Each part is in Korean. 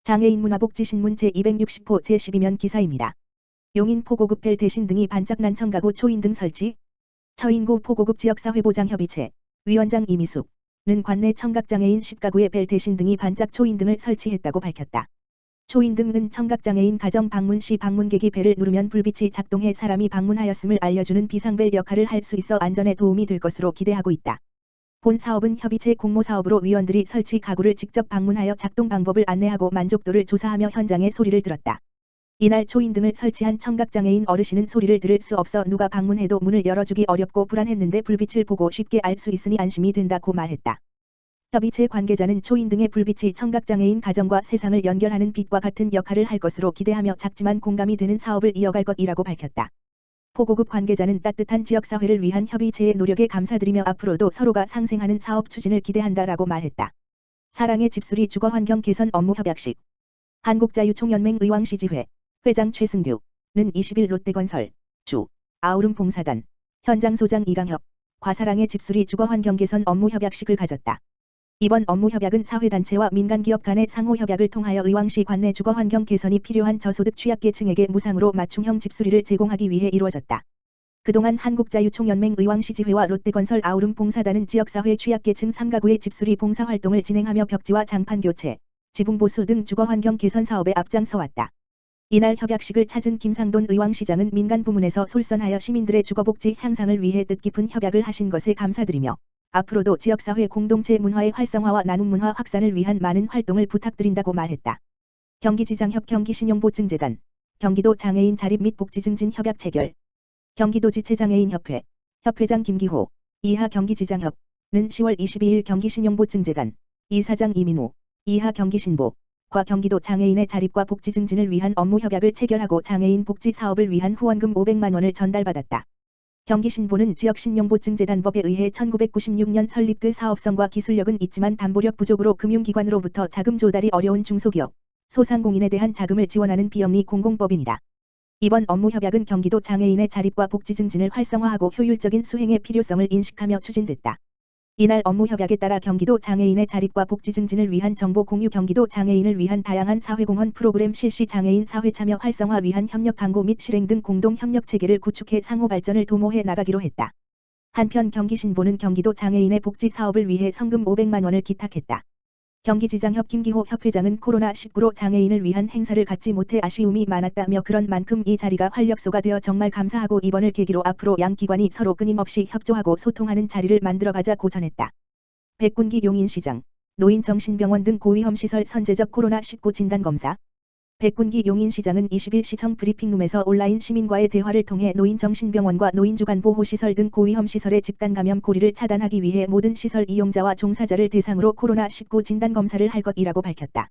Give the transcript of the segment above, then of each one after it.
장애인 문화복지신문 제260호 제12면 기사입니다. 용인 포고급 벨 대신 등이 반짝난 청가구 초인등 설치. 처인구 포고급 지역사회보장협의체 위원장 이미숙는 관내 청각장애인 10가구에 벨 대신 등이 반짝 초인등을 설치했다고 밝혔다. 초인등은 청각장애인 가정 방문 시 방문객이 벨을 누르면 불빛이 작동해 사람이 방문하였음을 알려주는 비상벨 역할을 할 수 있어 안전에 도움이 될 것으로 기대하고 있다. 본 사업은 협의체 공모사업으로 위원들이 설치 가구를 직접 방문하여 작동 방법을 안내하고 만족도를 조사하며 현장의 소리를 들었다. 이날 초인등을 설치한 청각장애인 어르신은 소리를 들을 수 없어 누가 방문해도 문을 열어주기 어렵고 불안했는데 불빛을 보고 쉽게 알 수 있으니 안심이 된다고 말했다. 협의체 관계자는 초인등의 불빛이 청각장애인 가정과 세상을 연결하는 빛과 같은 역할을 할 것으로 기대하며 작지만 공감이 되는 사업을 이어갈 것이라고 밝혔다. 포고급 관계자는 따뜻한 지역사회를 위한 협의체의 노력에 감사드리며 앞으로도 서로가 상생하는 사업 추진을 기대한다라고 말했다. 사랑의 집수리 주거환경 개선 업무 협약식. 한국자유총연맹 의왕시지회 회장 최승규는 20일 롯데건설 주 아우름 봉사단 현장 소장 이강혁과 사랑의 집수리 주거환경 개선 업무 협약식을 가졌다. 이번 업무 협약은 사회단체와 민간기업 간의 상호협약을 통하여 의왕시 관내 주거환경 개선이 필요한 저소득 취약계층에게 무상으로 맞춤형 집수리를 제공하기 위해 이루어졌다. 그동안 한국자유총연맹 의왕시지회와 롯데건설 아우름 봉사단은 지역사회 취약계층 3가구의 집수리 봉사활동을 진행하며 벽지와 장판 교체, 지붕보수 등 주거환경 개선 사업에 앞장서왔다. 이날 협약식을 찾은 김상돈 의왕시장은 민간 부문에서 솔선하여 시민들의 주거복지 향상을 위해 뜻깊은 협약을 하신 것에 감사드리며 앞으로도 지역사회 공동체 문화의 활성화와 나눔 문화 확산을 위한 많은 활동을 부탁드린다고 말했다. 경기지장협 경기신용보증재단 경기도 장애인 자립 및 복지 증진 협약 체결. 경기도지체장애인협회 협회장 김기호 이하 경기지장협은 10월 22일 경기신용보증재단 이사장 이민우 이하 경기신보과 경기도 장애인의 자립과 복지 증진을 위한 업무 협약을 체결하고 장애인 복지 사업을 위한 후원금 500만 원을 전달받았다. 경기신보는 지역신용보증재단법에 의해 1996년 설립돼 사업성과 기술력은 있지만 담보력 부족으로 금융기관으로부터 자금 조달이 어려운 중소기업, 소상공인에 대한 자금을 지원하는 비영리 공공법인이다. 이번 업무 협약은 경기도 장애인의 자립과 복지 증진을 활성화하고 효율적인 수행의 필요성을 인식하며 추진됐다. 이날 업무 협약에 따라 경기도 장애인의 자립과 복지 증진을 위한 정보 공유, 경기도 장애인을 위한 다양한 사회공헌 프로그램 실시, 장애인 사회 참여 활성화 위한 협력 강구 및 실행 등 공동 협력 체계를 구축해 상호 발전을 도모해 나가기로 했다. 한편 경기신보는 경기도 장애인의 복지 사업을 위해 성금 500만 원을 기탁했다. 경기지장협 김기호 협회장은 코로나19로 장애인을 위한 행사를 갖지 못해 아쉬움이 많았다며 그런 만큼 이 자리가 활력소가 되어 정말 감사하고 이번을 계기로 앞으로 양 기관이 서로 끊임없이 협조하고 소통하는 자리를 만들어가자고 전했다. 백군기 용인시장 노인정신병원 등 고위험시설 선제적 코로나19 진단검사. 백군기 용인시장은 20일 시청 브리핑룸에서 온라인 시민과의 대화를 통해 노인정신병원과 노인주간보호시설 등 고위험시설의 집단감염 고리를 차단하기 위해 모든 시설 이용자와 종사자를 대상으로 코로나19 진단검사를 할 것이라고 밝혔다.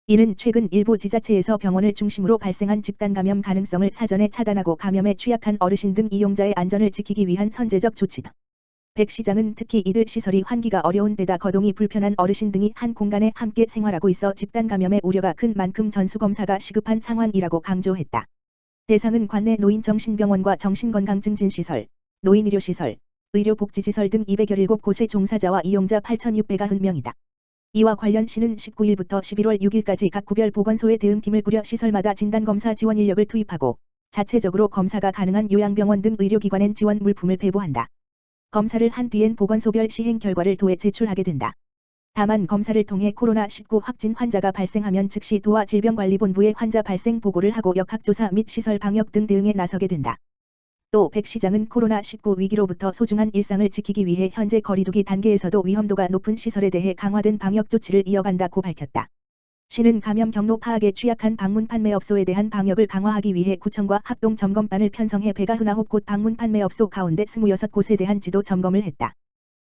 이는 최근 일부 지자체에서 병원을 중심으로 발생한 집단감염 가능성을 사전에 차단하고 감염에 취약한 어르신 등 이용자의 안전을 지키기 위한 선제적 조치다. 백 시장은 특히 이들 시설이 환기가 어려운 데다 거동이 불편한 어르신 등이 한 공간에 함께 생활하고 있어 집단감염의 우려가 큰 만큼 전수검사가 시급한 상황이라고 강조했다. 대상은 관내 노인정신병원과 정신건강증진시설, 노인의료시설, 의료복지시설 등 217곳의 종사자와 이용자 8,690명이다. 이와 관련 시는 19일부터 11월 6일까지 각 구별 보건소에 대응팀을 꾸려 시설마다 진단검사 지원 인력을 투입하고 자체적으로 검사가 가능한 요양병원 등 의료기관엔 지원 물품을 배부한다. 검사를 한 뒤엔 보건소별 시행 결과를 도에 제출하게 된다. 다만 검사를 통해 코로나19 확진 환자가 발생하면 즉시 도와 질병관리본부에 환자 발생 보고를 하고 역학조사 및 시설 방역 등 대응에 나서게 된다. 또 백 시장은 코로나19 위기로부터 소중한 일상을 지키기 위해 현재 거리두기 단계에서도 위험도가 높은 시설에 대해 강화된 방역 조치를 이어간다고 밝혔다. 시는 감염 경로 파악에 취약한 방문 판매업소에 대한 방역을 강화하기 위해 구청과 합동 점검반을 편성해 199곳 방문 판매업소 가운데 26곳에 대한 지도 점검을 했다.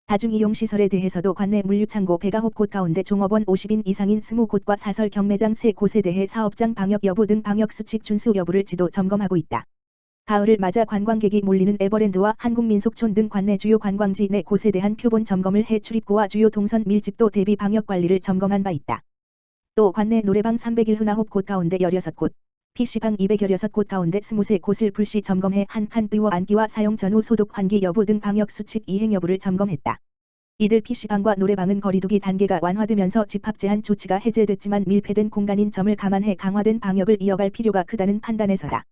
다중이용시설에 대해서도 관내 물류창고 109곳 가운데 종업원 50인 이상인 20곳과 사설 경매장 3곳에 대해 사업장 방역 여부 등 방역 수칙 준수 여부를 지도 점검하고 있다. 가을을 맞아 관광객이 몰리는 에버랜드와 한국민속촌 등 관내 주요 관광지 4곳에 대한 표본 점검을 해 출입구와 주요 동선 밀집도 대비 방역 관리를 점검한 바 있다. 또 관내 노래방 319곳 가운데 16곳, PC방 216곳 가운데 23곳을 불시 점검해 한 칸 의워 안기와 사용 전후 소독 환기 여부 등 방역 수칙 이행 여부를 점검했다. 이들 PC방과 노래방은 거리두기 단계가 완화되면서 집합 제한 조치가 해제됐지만 밀폐된 공간인 점을 감안해 강화된 방역을 이어갈 필요가 크다는 판단에서다.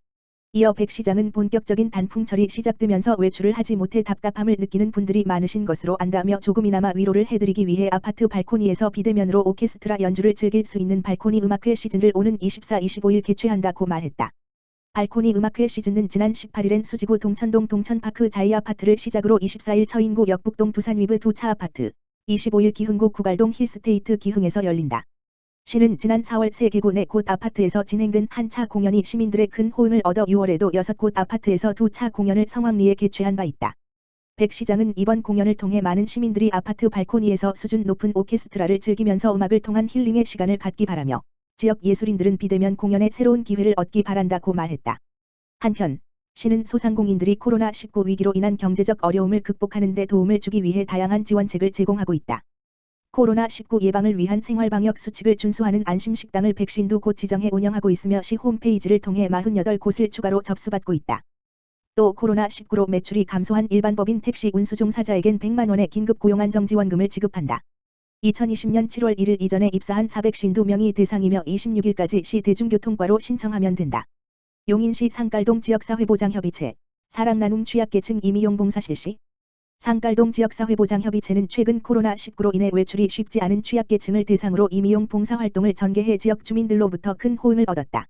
이어 백 시장은 본격적인 단풍철이 시작되면서 외출을 하지 못해 답답함을 느끼는 분들이 많으신 것으로 안다며 조금이나마 위로를 해드리기 위해 아파트 발코니에서 비대면으로 오케스트라 연주를 즐길 수 있는 발코니 음악회 시즌을 오는 24, 25일 개최한다고 말했다. 발코니 음악회 시즌은 지난 18일엔 수지구 동천동 동천파크 자이아파트를 시작으로 24일 처인구 역북동 두산위브 두 차 아파트, 25일 기흥구 구갈동 힐스테이트 기흥에서 열린다. 시는 지난 4월 3개구 4곳 아파트에서 진행된 한 차 공연이 시민들의 큰 호응을 얻어 6월에도 6곳 아파트에서 2차 공연을 성황리에 개최한 바 있다. 백 시장은 이번 공연을 통해 많은 시민들이 아파트 발코니에서 수준 높은 오케스트라를 즐기면서 음악을 통한 힐링의 시간을 갖기 바라며 지역 예술인들은 비대면 공연에 새로운 기회를 얻기 바란다고 말했다. 한편 시는 소상공인들이 코로나19 위기로 인한 경제적 어려움을 극복하는 데 도움을 주기 위해 다양한 지원책을 제공하고 있다. 코로나19 예방을 위한 생활방역 수칙을 준수하는 안심식당을 152곳 지정해 운영하고 있으며 시 홈페이지를 통해 48곳을 추가로 접수받고 있다. 또 코로나19로 매출이 감소한 일반법인 택시 운수 종사자에겐 100만 원의 긴급 고용안정지원금을 지급한다. 2020년 7월 1일 이전에 입사한 452명이 대상이며 26일까지 시 대중교통과로 신청하면 된다. 용인시 상깔동 지역사회보장협의체, 사랑나눔 취약계층 임의용봉사 실시. 상깔동 지역사회보장협의체는 최근 코로나19로 인해 외출이 쉽지 않은 취약계층을 대상으로 임의용 봉사활동을 전개해 지역 주민들로부터 큰 호응을 얻었다.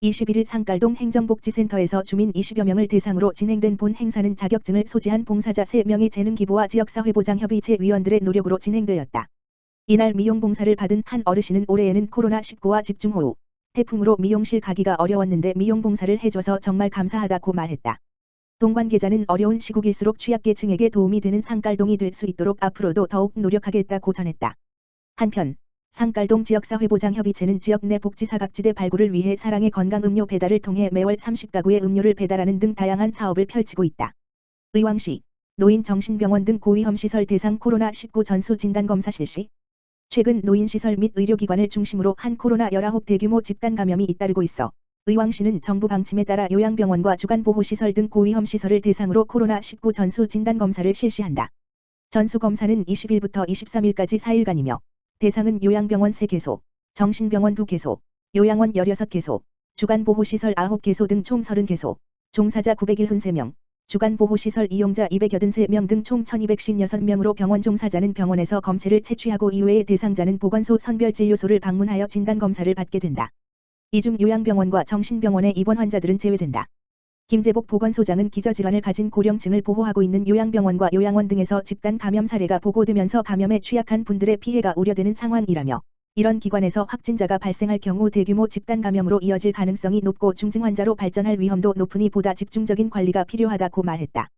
21일 상깔동 행정복지센터에서 주민 20여 명을 대상으로 진행된 본 행사는 자격증을 소지한 봉사자 3명의 재능기부와 지역사회보장협의체 위원들의 노력으로 진행되었다. 이날 미용봉사를 받은 한 어르신은 올해에는 코로나19와 집중호우, 태풍으로 미용실 가기가 어려웠는데 미용봉사를 해줘서 정말 감사하다고 말했다. 동 관계자는 어려운 시국일수록 취약계층에게 도움이 되는 상깔동이 될 수 있도록 앞으로도 더욱 노력하겠다고 전했다. 한편 상깔동 지역사회보장협의체는 지역 내 복지사각지대 발굴을 위해 사랑의 건강음료 배달을 통해 매월 30가구의 음료를 배달하는 등 다양한 사업을 펼치고 있다. 의왕시, 노인정신병원 등 고위험시설 대상 코로나19 전수진단검사 실시. 최근 노인시설 및 의료기관을 중심으로 한 코로나19 대규모 집단감염이 잇따르고 있어 의왕시는 정부 방침에 따라 요양병원과 주간보호시설 등 고위험시설을 대상으로 코로나19 전수진단검사를 실시한다. 전수검사는 20일부터 23일까지 4일간이며 대상은 요양병원 3개소, 정신병원 2개소, 요양원 16개소, 주간보호시설 9개소 등 총 30개소, 종사자 973명, 주간보호시설 이용자 283명 등 총 1256명으로 병원 종사자는 병원에서 검체를 채취하고 이외의 대상자는 보건소 선별진료소를 방문하여 진단검사를 받게 된다. 이 중 요양병원과 정신병원에 입원 환자들은 제외된다. 김재복 보건소장은 기저질환을 가진 고령층을 보호하고 있는 요양병원과 요양원 등에서 집단 감염 사례가 보고되면서 감염에 취약한 분들의 피해가 우려되는 상황이라며 이런 기관에서 확진자가 발생할 경우 대규모 집단 감염으로 이어질 가능성이 높고 중증 환자로 발전할 위험도 높으니 보다 집중적인 관리가 필요하다고 말했다.